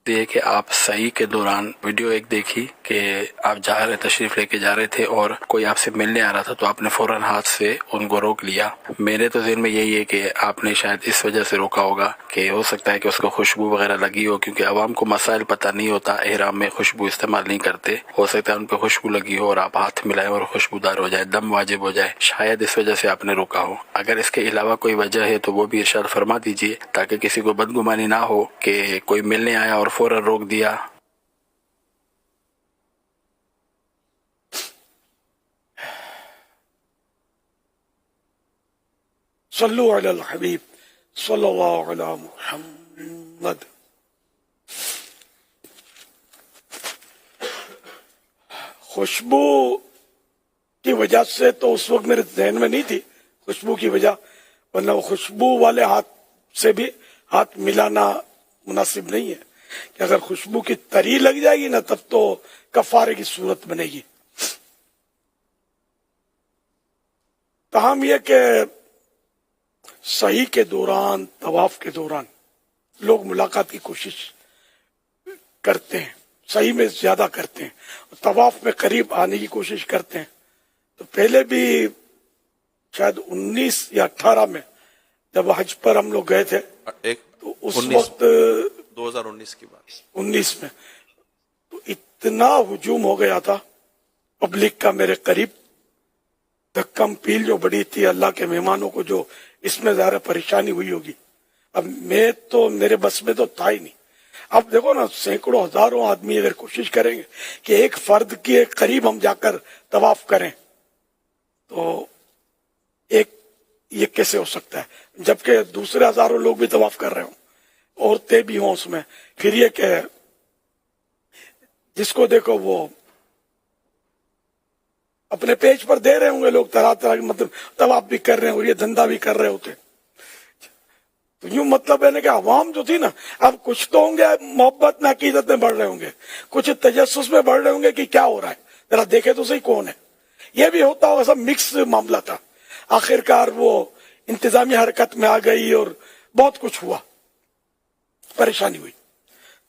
یہ کہ آپ صحیح کے دوران ویڈیو ایک دیکھی کہ آپ جا رہے تشریف لے کے جا رہے تھے اور کوئی آپ سے ملنے آ رہا تھا تو آپ نے فوراً ہاتھ سے ان کو روک لیا. میرے تو ذہن میں یہی ہے کہ آپ نے شاید اس وجہ سے روکا ہوگا کہ ہو سکتا ہے کہ اس کو خوشبو وغیرہ لگی ہو، کیونکہ عوام کو مسائل پتہ نہیں ہوتا، احرام میں خوشبو استعمال نہیں کرتے. ہو سکتا ہے ان پہ خوشبو لگی ہو اور آپ ہاتھ ملائیں اور خوشبودار ہو جائے، دم واجب ہو جائے، شاید اس وجہ سے آپ نے روکا ہو. اگر اس کے علاوہ کوئی وجہ ہے تو وہ بھی ارشاد فرما دیجئے تاکہ کسی کو بدگمانی نہ ہو کہ کوئی ملنے آیا اور فوراً روک دیا. صلو علی الحبیب صلی اللہ علی محمد. خوشبو کی وجہ سے تو اس وقت میرے ذہن میں نہیں تھی خوشبو کی وجہ، ورنہ وہ خوشبو والے ہاتھ سے بھی ہاتھ ملانا مناسب نہیں ہے کہ اگر خوشبو کی تری لگ جائے گی نا تب تو کفارے کی صورت بنے گی. تاہم یہ کہ صحیح کے دوران، طواف کے دوران لوگ ملاقات کی کوشش کرتے ہیں، صحیح میں زیادہ کرتے ہیں، طواف میں قریب آنے کی کوشش کرتے ہیں. تو پہلے بھی شاید 19 یا 18 میں جب حج پر ہم لوگ گئے تھے تو اس وقت 2019 کی بات، 19 میں تو اتنا ہجوم ہو گیا تھا پبلک کا میرے قریب، دھکم پیل جو بڑی تھی اللہ کے مہمانوں کو، جو اس میں ظاہر پریشانی ہوئی ہوگی. اب میں تو میرے بس میں تو تھا ہی نہیں. اب دیکھو نا، سینکڑوں ہزاروں آدمی اگر کوشش کریں گے کہ ایک فرد کے قریب ہم جا کر طواف کریں تو ایک یہ کیسے ہو سکتا ہے، جبکہ دوسرے ہزاروں لوگ بھی طواف کر رہے ہوں، عورتیں بھی ہوں اس میں. پھر یہ کہ جس کو دیکھو وہ اپنے پیج پر دے رہے ہوں گے لوگ، طرح طرح کے مطلب طواف بھی کر رہے ہیں اور یہ دھندا بھی کر رہے ہوتے. تو یوں مطلب ہے نا کہ عوام جو تھی نا، اب کچھ تو ہوں گے محبت میں، عقیدت میں بڑھ رہے ہوں گے، کچھ تجسس میں بڑھ رہے ہوں گے کہ کیا ہو رہا ہے، ذرا دیکھے تو صحیح کون ہے. یہ بھی ہوتا ہوگا، سب مکس معاملہ تھا. آخر کار وہ انتظامی حرکت میں آ گئی اور بہت کچھ ہوا، پریشانی ہوئی.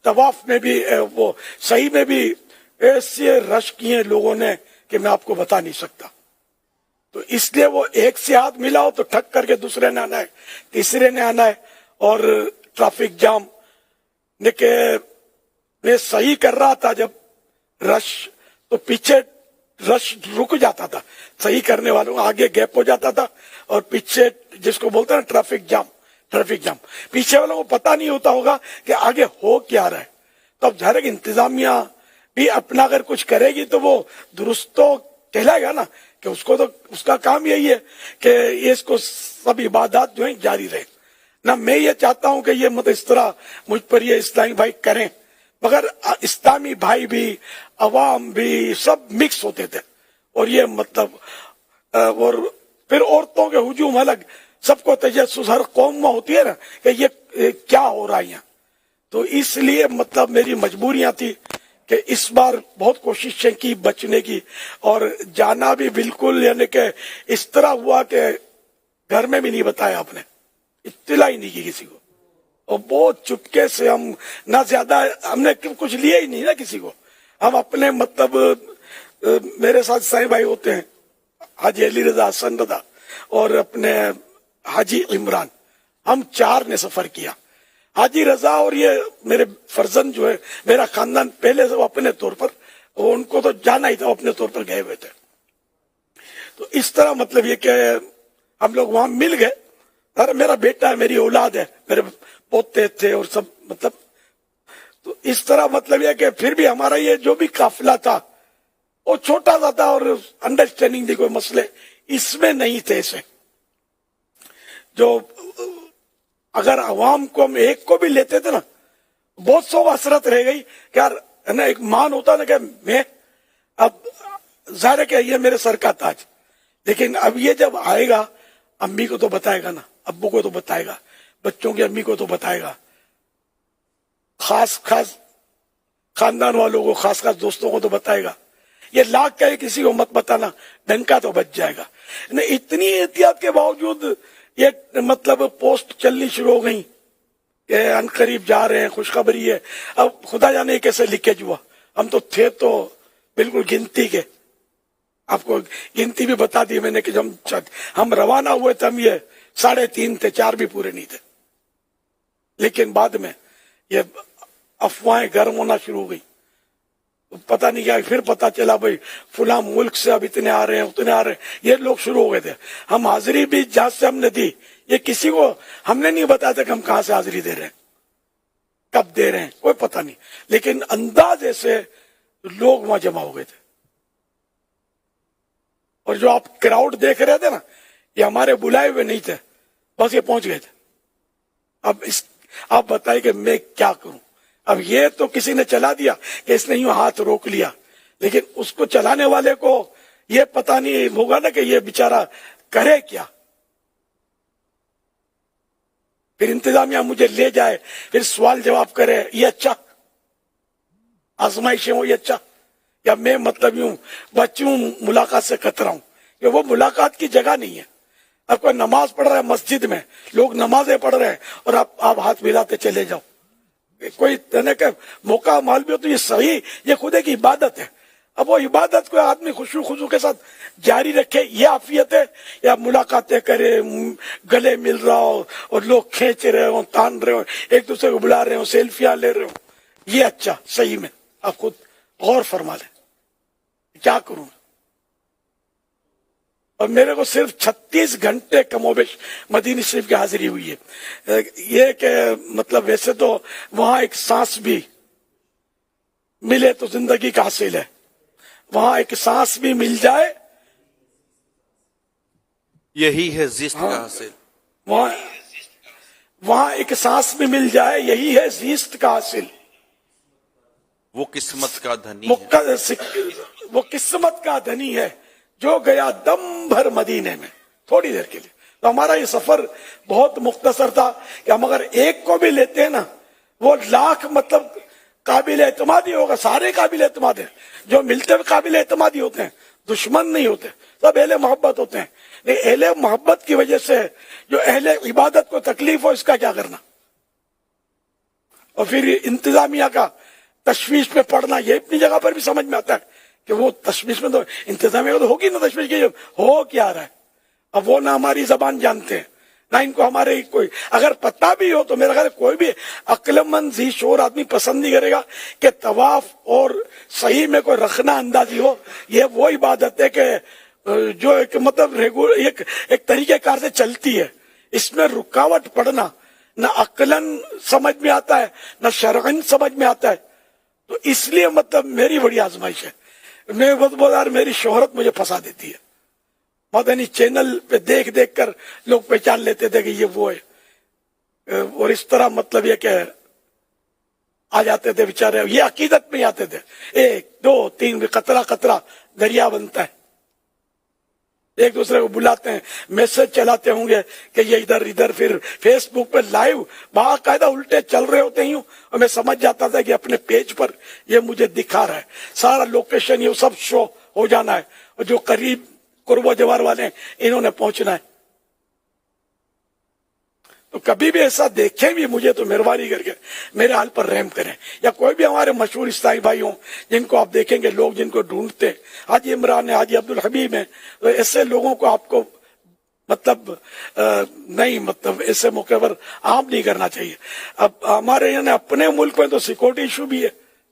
طواف میں بھی وہ صحیح میں بھی ایسے رش کیے لوگوں نے کہ میں آپ کو بتا نہیں سکتا. تو اس لیے وہ ایک سے ہاتھ ملا ہو تو ٹھک کر کے دوسرے نے آنا ہے، تیسرے نے آنا ہے. اور ٹریفک جام نے کہ میں صحیح کر رہا تھا جب رش، تو پیچھے رش رک جاتا تھا، صحیح کرنے والوں آگے گیپ ہو جاتا تھا، اور پیچھے جس کو بولتے ہیں نا ٹریفک جام، پیچھے والوں کو پتہ نہیں ہوتا ہوگا کہ آگے ہو کیا رہا ہے. تو اب ظاہر ہے کہ انتظامیہ بھی اپنا اگر کچھ کرے گی تو وہ درست تو کہلائے گا نا، کہ اس کو تو اس کا کام یہی ہے کہ یہ اس کو سب عبادات جو ہیں جاری رہے. نہ میں یہ چاہتا ہوں کہ یہ مطلب اس طرح مجھ پر یہ اسلامی بھائی کریں، مگر اسلامی بھائی بھی، عوام بھی، سب مکس ہوتے تھے. اور یہ مطلب اور پھر عورتوں کے ہجوم الگ، سب کو تجسس ہر قوم میں ہوتی ہے نا کہ یہ کیا ہو رہا ہے یہاں. تو اس لیے مطلب میری مجبوریاں تھی کہ اس بار بہت کوششیں کی بچنے کی، اور جانا بھی بالکل یعنی کہ اس طرح ہوا کہ گھر میں بھی نہیں بتایا، آپ نے اطلاع ہی نہیں کی کسی کو، اور بہت چپکے سے ہم نہ زیادہ ہم نے کچھ لیا ہی نہیں نا کسی کو. ہم اپنے مطلب میرے ساتھ سائیں بھائی ہوتے ہیں، حاجی علی رضا، حسن رضا اور اپنے حاجی عمران، ہم 4 نے سفر کیا. حاجی رضا اور یہ میرے فرزند جو ہے، میرا خاندان پہلے سے وہ اپنے طور پر، وہ ان کو تو جانا ہی تھا، وہ اپنے طور پر گئے ہوئے تھے. تو اس طرح مطلب یہ کہ ہم لوگ وہاں مل گئے. میرا بیٹا ہے، میری اولاد ہے، میرے پوتے تھے اور سب مطلب. تو اس طرح مطلب یہ کہ پھر بھی ہمارا یہ جو بھی قافلہ تھا وہ چھوٹا سا تھا، اور انڈرسٹینڈنگ دی کوئی مسئلے اس میں نہیں تھے ایسے. جو اگر عوام کو ہم ایک کو بھی لیتے تھے نا، بہت سو حسرت رہ گئی کہ یار نا ایک مان ہوتا نا کہ میں، اب ظاہر ہے کہ یہ میرے سر کا تاج، لیکن اب یہ جب آئے گا امی کو تو بتائے گا نا، ابو کو تو بتائے گا، بچوں کی امی کو تو بتائے گا، خاص خاندان والوں کو، خاص دوستوں کو تو بتائے گا. یہ لاکھ کہے کسی کو مت بتانا، ڈنکا تو بچ جائے گا. اتنی احتیاط کے باوجود یہ مطلب پوسٹ چلنی شروع ہو گئی کہ ان قریب جا رہے ہیں، خوشخبری ہے. اب خدا جانے کیسے لیکیج ہوا. ہم تو تھے تو بالکل گنتی کے، آپ کو گنتی بھی بتا دی میں نے کہ جب ہم روانہ ہوئے تھے ہم یہ 3:30 تھے، 4 بھی پورے نہیں تھے. لیکن بعد میں یہ افواہیں گرم ہونا شروع ہو گئی. پتہ نہیں کیا، پھر پتہ چلا بھائی فلاں ملک سے اب اتنے آ رہے ہیں اتنے آ رہے ہیں. یہ لوگ شروع ہو گئے تھے. ہم حاضری بھی جہاں سے ہم نے دی، یہ کسی کو ہم نے نہیں بتایا تھا کہ ہم کہاں سے حاضری دے رہے ہیں، کب دے رہے ہیں، کوئی پتہ نہیں. لیکن اندازے سے لوگ وہاں جمع ہو گئے تھے. اور جو آپ کراؤڈ دیکھ رہے تھے نا، یہ ہمارے بلائے ہوئے نہیں تھے، بس یہ پہنچ گئے تھے. اب آپ بتائیں کہ میں کیا کروں. اب یہ تو کسی نے چلا دیا کہ اس نے یوں ہاتھ روک لیا، لیکن اس کو چلانے والے کو یہ پتہ نہیں ہوگا نا کہ یہ بیچارہ کرے کیا. پھر انتظامیہ مجھے لے جائے، پھر سوال جواب کرے، یہ اچھا آزمائشیں ہو، یہ اچھا. یا میں مطلب یوں بچوں ملاقات سے کترا ہوں کہ وہ ملاقات کی جگہ نہیں ہے. اب کوئی نماز پڑھ رہا ہے مسجد میں، لوگ نمازیں پڑھ رہے ہیں اور آپ ہاتھ ملاتے چلے جاؤ. کوئی دینے کا موقع مال بھی ہو تو یہ صحیح، یہ خود ایک عبادت ہے. اب وہ عبادت کو آدمی خضوع کے ساتھ جاری رکھے، یہ عافیت ہے. یا ملاقاتیں کرے، گلے مل رہا ہو اور لوگ کھینچ رہے ہوں، تان رہے ہوں، ایک دوسرے کو بلا رہے ہوں، سیلفیاں لے رہے ہوں، یہ اچھا صحیح میں. آپ خود غور فرما لیں کیا کروں. اور میرے کو صرف 36 گھنٹے کم و بیش مدینہ شریف کی حاضری ہوئی ہے. یہ کہ مطلب ویسے تو وہاں ایک سانس بھی ملے تو زندگی کا حاصل ہے. وہاں ایک سانس بھی مل جائے، یہی ہے زیست کا حاصل. وہاں ایک سانس بھی مل جائے، یہی ہے زیست کا حاصل. وہ قسمت کا دھنی ہے، وہ قسمت کا دھنی ہے جو گیا دم بھر مدینے میں تھوڑی دیر کے لیے. تو ہمارا یہ سفر بہت مختصر تھا کہ ہم اگر ایک کو بھی لیتے ہیں نا، وہ لاکھ مطلب قابل اعتمادی ہوگا. سارے قابل اعتماد ہیں، جو ملتے ہوئے قابل اعتمادی ہوتے ہیں، دشمن نہیں ہوتے، سب اہل محبت ہوتے ہیں. لیکن اہل محبت کی وجہ سے جو اہل عبادت کو تکلیف ہو، اس کا کیا کرنا. اور پھر انتظامیہ کا تشویش پہ پڑنا، یہ اپنی جگہ پر بھی سمجھ میں آتا ہے کہ وہ تشویش میں تو انتظامیہ تو ہوگی نا، تشویش کی ہو کیا رہا ہے. اب وہ نہ ہماری زبان جانتے ہیں، نہ ان کو ہمارے کوئی اگر پتہ بھی ہو تو میرا خیال ہے کوئی بھی عقل مند ذی شعور آدمی پسند نہیں کرے گا کہ طواف اور صحیح میں کوئی رکھنا اندازی ہو. یہ وہ عبادت ہے کہ جو ایک مطلب ایک طریقہ کار سے چلتی ہے. اس میں رکاوٹ پڑنا نہ عقلاً سمجھ میں آتا ہے نہ شرعاً سمجھ میں آتا ہے. تو اس لیے مطلب میری بڑی آزمائش ہے. میں بہت میری شہرت مجھے پھنسا دیتی ہے. مدنی چینل پہ دیکھ دیکھ کر لوگ پہچان لیتے تھے کہ یہ وہ ہے، اور اس طرح مطلب یہ کہ آ جاتے تھے بیچارے. یہ عقیدت میں آتے تھے، 1 2 3 قطرہ قطرہ دریا بنتا ہے. ایک دوسرے کو بلاتے ہیں، میسج چلاتے ہوں گے کہ یہ ادھر پھر فیس بک پہ لائیو باقاعدہ الٹے چل رہے ہوتے ہیں. اور میں سمجھ جاتا تھا کہ اپنے پیج پر یہ مجھے دکھا رہا ہے، سارا لوکیشن یہ سب شو ہو جانا ہے، اور جو قریب قرب و جوار والے ہیں انہوں نے پہنچنا ہے. تو کبھی بھی ایسا دیکھیں بھی مجھے تو مہربانی کر کے میرے حال پر رحم کریں. یا کوئی بھی ہمارے مشہور اسلامی بھائی ہوں جن کو آپ دیکھیں گے لوگ جن کو ڈھونڈتے ہیں، حاجی عمران ہے، حاجی عبدالحبیب ہیں، تو ایسے لوگوں کو آپ کو مطلب نہیں مطلب ایسے موقع پر عام نہیں کرنا چاہیے. اب ہمارے یہاں اپنے ملک میں تو سیکورٹی ایشو بھی ہے،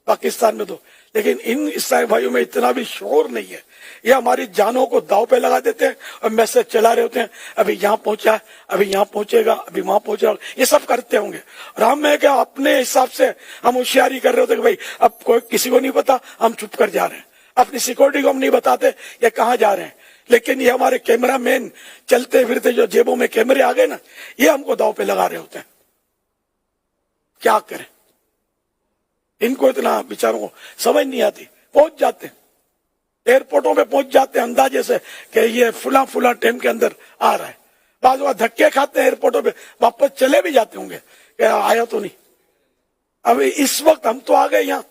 پاکستان میں تو، لیکن ان اسلامی بھائیوں میں اتنا بھی شعور نہیں ہے. یہ ہماری جانوں کو داؤ پہ لگا دیتے ہیں اور میسج چلا رہے ہوتے ہیں، ابھی یہاں پہنچا ہے، ابھی یہاں پہنچے گا، ابھی وہاں پہنچے گا. یہ سب کرتے ہوں گے. اور ہم ہے کہ اپنے حساب سے ہم ہوشیاری کر رہے ہوتے کہ بھائی اب کوئی کسی کو نہیں پتا، ہم چھپ کر جا رہے ہیں. اپنی سیکورٹی کو ہم نہیں بتاتے یہ کہاں جا رہے ہیں. لیکن یہ ہمارے کیمرہ مین چلتے پھرتے جو جیبوں میں کیمرے آ گئے نا، یہ ہم کو داؤ پہ لگا رہے ہوتے ہیں. کیا کریں؟ ان کو اتنا بیچاروں کو سمجھ نہیں آتی. پہنچ جاتے ہیں ایئرپورٹوں پہ، پہنچ جاتے ہیں اندازے سے کہ یہ فلاں ٹائم کے اندر آ رہا ہے. بعض وقت دھکے کھاتے ہیں ایئرپورٹوں پہ، واپس چلے بھی جاتے ہوں گے کہ آیا تو نہیں. اب اس وقت ہم تو آ گئے یہاں،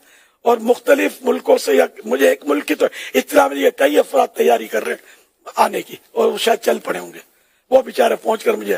اور مختلف ملکوں سے، یا مجھے ایک ملک کی تو اطلاع ملی ہے کئی افراد تیاری کر رہے ہیں آنے کی، اور وہ شاید چل پڑے ہوں گے. وہ بیچارے پہنچ کر مجھے